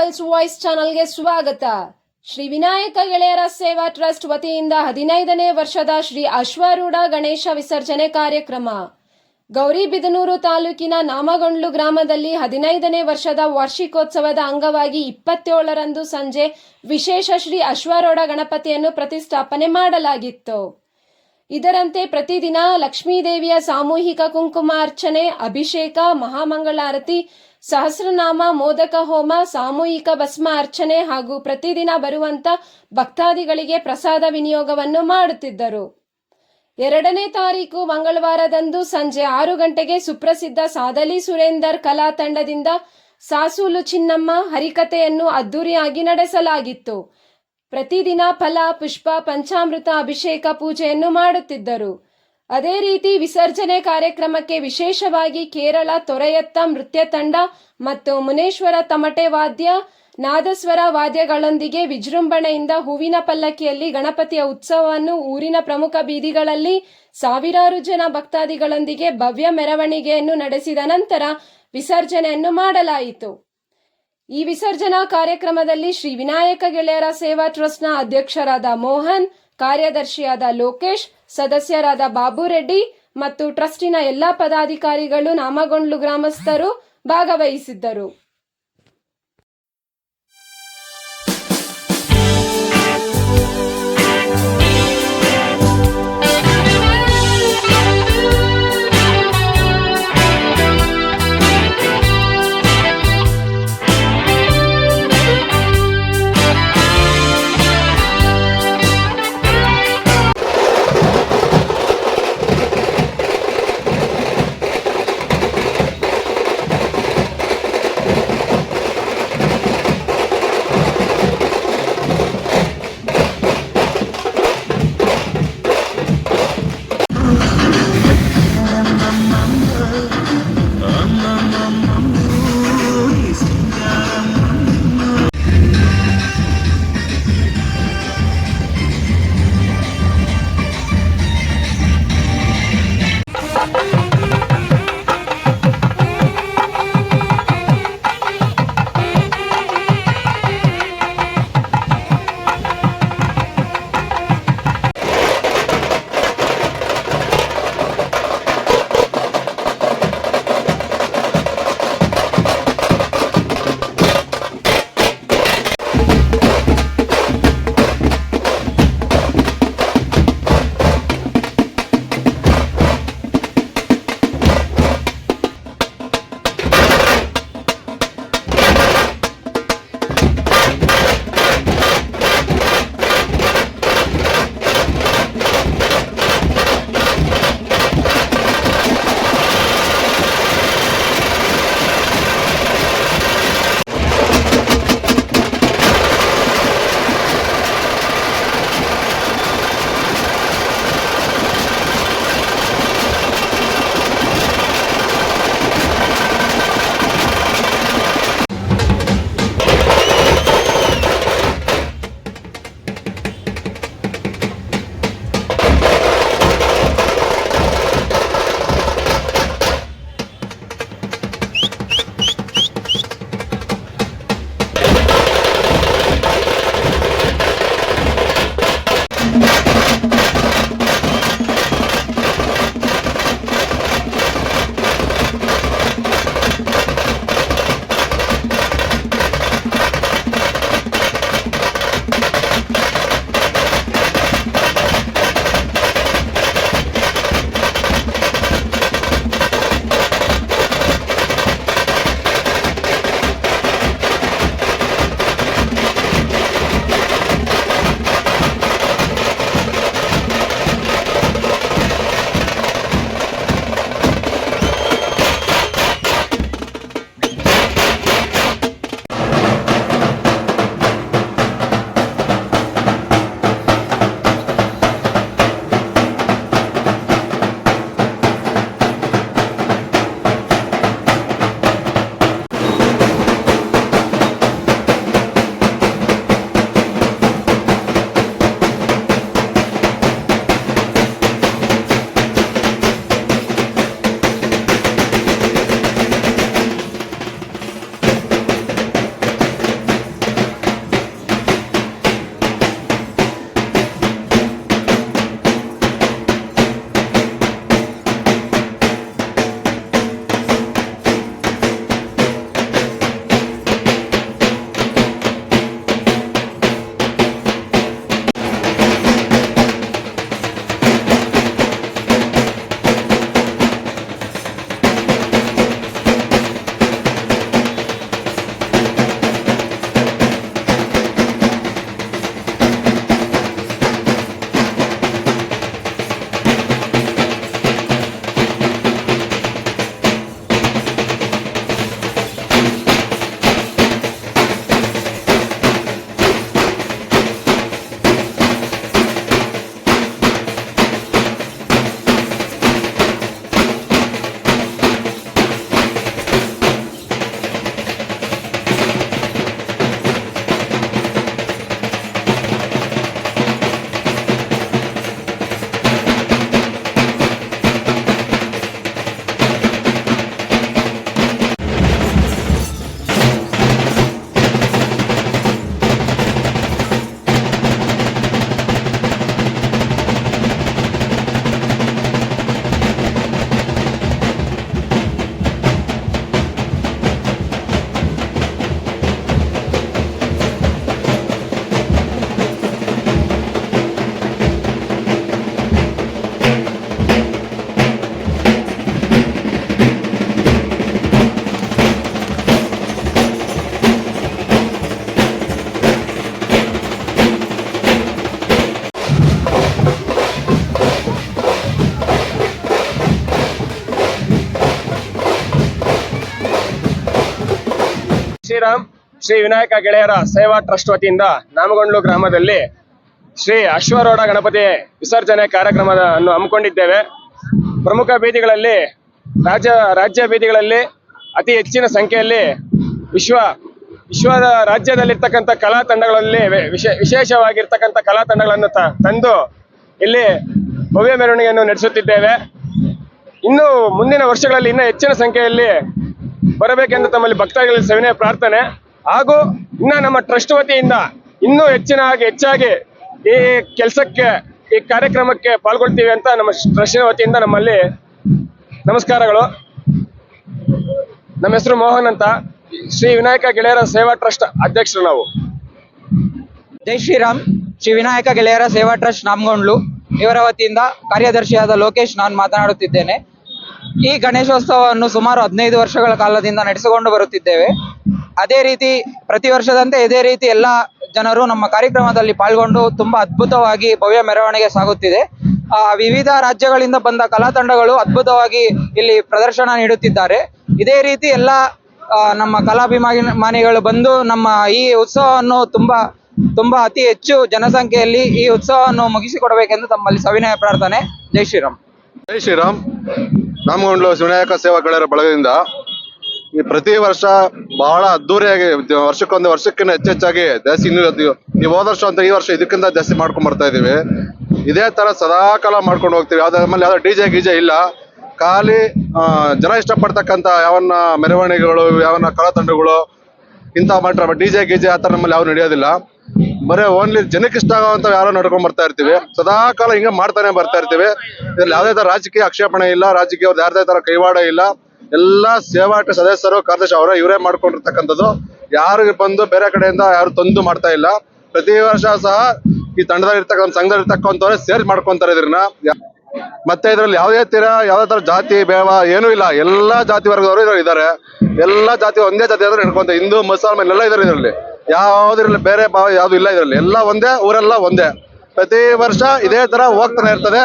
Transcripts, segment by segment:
People's voice ಚಾನಲ್ಗೆ ಸ್ವಾಗತ. ಶ್ರೀ ವಿನಾಯಕ ಗೆಳೆಯರ ಸೇವಾ ಟ್ರಸ್ಟ್ ವತಿಯಿಂದ 15ನೇ ವರ್ಷದ ಶ್ರೀ ಅಶ್ವಾರೂಢ ಗಣೇಶ ವಿಸರ್ಜನೆ ಕಾರ್ಯಕ್ರಮ ಗೌರಿಬಿದನೂರು ತಾಲೂಕಿನ ನಾಮಗೊಂಡ್ಲು ಗ್ರಾಮದಲ್ಲಿ 15ನೇ ವರ್ಷದ ವಾರ್ಷಿಕೋತ್ಸವದ ಅಂಗವಾಗಿ 27ರಂದು ಸಂಜೆ ವಿಶೇಷ ಶ್ರೀ ಅಶ್ವಾರೂಢ ಗಣಪತಿಯನ್ನು ಪ್ರತಿಷ್ಠಾಪನೆ ಮಾಡಲಾಗಿತ್ತು. ಇದರಂತೆ ಪ್ರತಿದಿನ ಲಕ್ಷ್ಮೀದೇವಿಯ ಸಾಮೂಹಿಕ ಕುಂಕುಮ ಅರ್ಚನೆ, ಅಭಿಷೇಕ, ಮಹಾಮಂಗಳಾರತಿ, ಸಹಸ್ರನಾಮ, ಮೋದಕ ಹೋಮ, ಸಾಮೂಹಿಕ ಭಸ್ಮ ಅರ್ಚನೆ ಹಾಗೂ ಪ್ರತಿದಿನ ಬರುವಂತ ಭಕ್ತಾದಿಗಳಿಗೆ ಪ್ರಸಾದ ವಿನಿಯೋಗವನ್ನು ಮಾಡುತ್ತಿದ್ದರು. 2ನೇ ತಾರೀಕು ಮಂಗಳವಾರದಂದು ಸಂಜೆ 6 ಗಂಟೆಗೆ ಸುಪ್ರಸಿದ್ಧ ಸಾದಲಿ ಸುರೇಂದರ್ ಕಲಾ ತಂಡದಿಂದ ಸಾಸೂಲು ಚಿನ್ನಮ್ಮ ಹರಿಕಥೆಯನ್ನು ಅದ್ದೂರಿಯಾಗಿ ನಡೆಸಲಾಗಿತ್ತು. ಪ್ರತಿದಿನ ಫಲ, ಪುಷ್ಪ, ಪಂಚಾಮೃತ ಅಭಿಷೇಕ ಪೂಜೆಯನ್ನು ಮಾಡುತ್ತಿದ್ದರು. ಅದೇ ರೀತಿ ವಿಸರ್ಜನೆ ಕಾರ್ಯಕ್ರಮಕ್ಕೆ ವಿಶೇಷವಾಗಿ ಕೇರಳ ತೊರೆಯತ್ತ ನೃತ್ಯ ತಂಡ ಮತ್ತು ಮುನೇಶ್ವರ ತಮಟೆ ವಾದ್ಯ, ನಾದಸ್ವರ ವಾದ್ಯಗಳೊಂದಿಗೆ ವಿಜೃಂಭಣೆಯಿಂದ ಹೂವಿನ ಪಲ್ಲಕ್ಕಿಯಲ್ಲಿ ಗಣಪತಿಯ ಉತ್ಸವವನ್ನು ಊರಿನ ಪ್ರಮುಖ ಬೀದಿಗಳಲ್ಲಿ ಸಾವಿರಾರು ಜನ ಭಕ್ತಾದಿಗಳೊಂದಿಗೆ ಭವ್ಯ ಮೆರವಣಿಗೆಯನ್ನು ನಡೆಸಿದ ನಂತರ ವಿಸರ್ಜನೆಯನ್ನು ಮಾಡಲಾಯಿತು. ಈ ವಿಸರ್ಜನಾ ಕಾರ್ಯಕ್ರಮದಲ್ಲಿ ಶ್ರೀ ವಿನಾಯಕ ಗೆಳೆಯರ ಸೇವಾ ಟ್ರಸ್ಟ್ನ ಅಧ್ಯಕ್ಷರಾದ ಮೋಹನ್, ಕಾರ್ಯದರ್ಶಿಯಾದ ಲೋಕೇಶ್, ಸದಸ್ಯರಾದ ಬಾಬುರೆಡ್ಡಿ ಮತ್ತು ಟ್ರಸ್ಟಿನ ಎಲ್ಲಾ ಪದಾಧಿಕಾರಿಗಳು, ನಾಮಗೊಂಡ್ಲು ಗ್ರಾಮಸ್ಥರು ಭಾಗವಹಿಸಿದ್ದರು. ಶ್ರೀರಾಮ್. ಶ್ರೀ ವಿನಾಯಕ ಗೆಳೆಯರ ಸೇವಾ ಟ್ರಸ್ಟ್ ವತಿಯಿಂದ ನಾಮಗೊಂಡ್ಲು ಗ್ರಾಮದಲ್ಲಿ ಶ್ರೀ ಅಶ್ವಾರೂಢ ಗಣಪತಿ ವಿಸರ್ಜನೆ ಕಾರ್ಯಕ್ರಮವನ್ನು ಹಮ್ಮಿಕೊಂಡಿದ್ದೇವೆ. ಪ್ರಮುಖ ಬೀದಿಗಳಲ್ಲಿ ರಾಜ್ಯ ಬೀದಿಗಳಲ್ಲಿ ಅತಿ ಹೆಚ್ಚಿನ ಸಂಖ್ಯೆಯಲ್ಲಿ ವಿಶ್ವದ ರಾಜ್ಯದಲ್ಲಿರ್ತಕ್ಕಂಥ ಕಲಾ ತಂಡಗಳಲ್ಲಿ ವಿಶೇಷವಾಗಿರ್ತಕ್ಕಂಥ ಕಲಾ ತಂಡಗಳನ್ನು ತಂದು ಇಲ್ಲಿ ಭವ್ಯ ಮೆರವಣಿಗೆಯನ್ನು ನಡೆಸುತ್ತಿದ್ದೇವೆ. ಇನ್ನು ಮುಂದಿನ ವರ್ಷಗಳಲ್ಲಿ ಇನ್ನೂ ಹೆಚ್ಚಿನ ಸಂಖ್ಯೆಯಲ್ಲಿ ಬರಬೇಕೆಂದು ತಮ್ಮಲ್ಲಿ ಭಕ್ತಾದಿಗಳಲ್ಲಿ ಸವಿನಯ ಪ್ರಾರ್ಥನೆ. ಹಾಗೂ ಇನ್ನ ನಮ್ಮ ಟ್ರಸ್ಟ್ ವತಿಯಿಂದ ಇನ್ನೂ ಹೆಚ್ಚಾಗಿ ಈ ಕೆಲಸಕ್ಕೆ, ಈ ಕಾರ್ಯಕ್ರಮಕ್ಕೆ ಪಾಲ್ಗೊಳ್ತೀವಿ ಅಂತ ನಮ್ಮ ಟ್ರಸ್ಟ್ ವತಿಯಿಂದ ನಮ್ಮಲ್ಲಿ ನಮಸ್ಕಾರಗಳು. ನಮ್ಮ ಹೆಸರು ಮೋಹನ್ ಅಂತ, ಶ್ರೀ ವಿನಾಯಕ ಗೆಳೆಯರ ಸೇವಾ ಟ್ರಸ್ಟ್ ಅಧ್ಯಕ್ಷರು ನಾವು. ಜೈ ಶ್ರೀರಾಮ್. ಶ್ರೀ ವಿನಾಯಕ ಗೆಳೆಯರ ಸೇವಾ ಟ್ರಸ್ಟ್ ನಾಮಗೊಂಡ್ಲು ಇವರ ವತಿಯಿಂದ ಕಾರ್ಯದರ್ಶಿಯಾದ ಲೋಕೇಶ್ ನಾನು ಮಾತನಾಡುತ್ತಿದ್ದೇನೆ. ಈ ಗಣೇಶೋತ್ಸವವನ್ನು ಸುಮಾರು 15 ವರ್ಷಗಳ ಕಾಲದಿಂದ ನಡೆಸಿಕೊಂಡು ಬರುತ್ತಿದ್ದೇವೆ. ಅದೇ ರೀತಿ ಪ್ರತಿ ವರ್ಷದಂತೆ ಇದೇ ರೀತಿ ಎಲ್ಲ ಜನರು ನಮ್ಮ ಕಾರ್ಯಕ್ರಮದಲ್ಲಿ ಪಾಲ್ಗೊಂಡು ತುಂಬಾ ಅದ್ಭುತವಾಗಿ ಭವ್ಯ ಮೆರವಣಿಗೆ ಸಾಗುತ್ತಿದೆ. ವಿವಿಧ ರಾಜ್ಯಗಳಿಂದ ಬಂದ ಕಲಾ ತಂಡಗಳು ಅದ್ಭುತವಾಗಿ ಇಲ್ಲಿ ಪ್ರದರ್ಶನ ನೀಡುತ್ತಿದ್ದಾರೆ. ಇದೇ ರೀತಿ ಎಲ್ಲ ನಮ್ಮ ಕಲಾಭಿಮಾನಿಗಳು ಬಂದು ನಮ್ಮ ಈ ಉತ್ಸವವನ್ನು ತುಂಬಾ ಅತಿ ಹೆಚ್ಚು ಜನಸಂಖ್ಯೆಯಲ್ಲಿ ಈ ಉತ್ಸವವನ್ನು ಮುಗಿಸಿಕೊಡಬೇಕೆಂದು ತಮ್ಮಲ್ಲಿ ಸವಿನಯ ಪ್ರಾರ್ಥನೆ. ಜೈ ಶ್ರೀರಾಮ್. ಜೈ ಶ್ರೀರಾಮ್. ನಾಮಗೊಂಡ್ಲು ವಿನಾಯಕ ಸೇವಾ ಗೆಳೆಯರ ಬಳಗದಿಂದ ಈ ಪ್ರತಿ ವರ್ಷ ಬಹಳ ಅದ್ದೂರಿಯಾಗಿ ವರ್ಷಕ್ಕಿಂತ ಹೆಚ್ಚಾಗಿ ಜಾಸ್ತಿ ಈ ಹೋದ ವರ್ಷ ಅಂತ ಈ ವರ್ಷ ಇದಕ್ಕಿಂತ ಜಾಸ್ತಿ ಮಾಡ್ಕೊಂಡ್ ಬರ್ತಾ ಇದೀವಿ. ಇದೇ ತರ ಸದಾಕಾಲ ಮಾಡ್ಕೊಂಡು ಹೋಗ್ತೀವಿ. ಯಾವ್ದು ಡಿಜೆ ಗೀಜೆ ಇಲ್ಲ. ಖಾಲಿ ಜನ ಇಷ್ಟಪಡ್ತಕ್ಕಂಥ ಯಾವನ್ನ ಮೆರವಣಿಗೆಗಳು, ಯಾವನ್ನ ಕಲಾ ತಂಡಗಳು ಇಂಥ ಮಾಡ್ರ ಡಿಜೆ ಗೀಜೆ ಆ ತರ ನಮ್ಮಲ್ಲಿ ಯಾವ್ದು ನಡೆಯೋದಿಲ್ಲ. ಬರೀ ಓನ್ಲಿ ಜನಕ್ಕೆ ಇಷ್ಟ ಆಗುವಂತ ಯಾರೋ ನಡ್ಕೊಂಡ್ ಬರ್ತಾ ಇರ್ತೀವಿ. ಸದಾಕಾಲ ಹಿಂಗೆ ಮಾಡ್ತಾನೆ ಬರ್ತಾ ಇರ್ತೀವಿ. ಇದ್ರಲ್ಲಿ ಯಾವುದೇ ತರ ರಾಜಕೀಯ ಆಕ್ಷೇಪಣೆ ಇಲ್ಲ, ರಾಜಕೀಯ ಯಾರದೇ ತರ ಕೈವಾಡ ಇಲ್ಲ. ಎಲ್ಲಾ ಸೇವಾ ಸದಸ್ಯರು ಕಾರ್ಯದರ್ಶಿ ಇವರೇ ಮಾಡ್ಕೊಂಡಿರ್ತಕ್ಕಂಥದ್ದು. ಯಾರು ಬಂದು ಬೇರೆ ಕಡೆಯಿಂದ ಯಾರು ತಂದು ಮಾಡ್ತಾ ಇಲ್ಲ. ಪ್ರತಿ ವರ್ಷ ಸಹ ಈ ತಂಡದಲ್ಲಿ ಸಂಘದಲ್ಲಿ ಇರ್ತಕ್ಕಂಥವ್ರೆ ಸೇರ್ ಮಾಡ್ಕೊಂತಾರೆ ಇದ್ರನ್ನ. ಮತ್ತೆ ಇದ್ರಲ್ಲಿ ಯಾವುದೇ ತರ ಜಾತಿ ಬೇವ ಏನೂ ಇಲ್ಲ. ಎಲ್ಲಾ ಜಾತಿ ವರ್ಗದವರು ಇದ್ರಲ್ಲಿ ಇದ್ದಾರೆ. ಎಲ್ಲಾ ಜಾತಿ ಒಂದೇ ಜಾತಿ ಆದ್ರೆ ನಡ್ಕೊಂತ ಹಿಂದೂ ಮುಸಲ್ಮಾನ್ ಎಲ್ಲ ಇದಾರೆ ಇದರಲ್ಲಿ. ಯಾವ್ದ್ರಲ್ಲಿ ಬೇರೆ ಭಾವ ಯಾವ್ದು ಇಲ್ಲ ಇದರಲ್ಲಿ. ಎಲ್ಲ ಒಂದೇ, ಊರೆಲ್ಲ ಒಂದೇ. ಪ್ರತಿ ವರ್ಷ ಇದೇ ತರ ಹೋಗ್ತಾನೆ ಇರ್ತದೆ.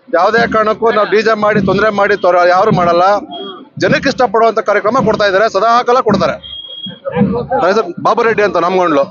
ಯಾವುದೇ ಕಾರಣಕ್ಕೂ ನಾವು ಡಿಜೆ ಮಾಡಿ ತೊಂದರೆ ಮಾಡಿ ಯಾರು ಮಾಡಲ್ಲ. ಜನಕ್ಕೆ ಇಷ್ಟಪಡುವಂತ ಕಾರ್ಯಕ್ರಮ ಕೊಡ್ತಾ ಇದಾರೆ, ಸದಾಕಾಲ ಕೊಡ್ತಾರೆ. ಬಾಬು ರೆಡ್ಡಿ ಅಂತ ನಾಮಗೊಂಡ್ಲು.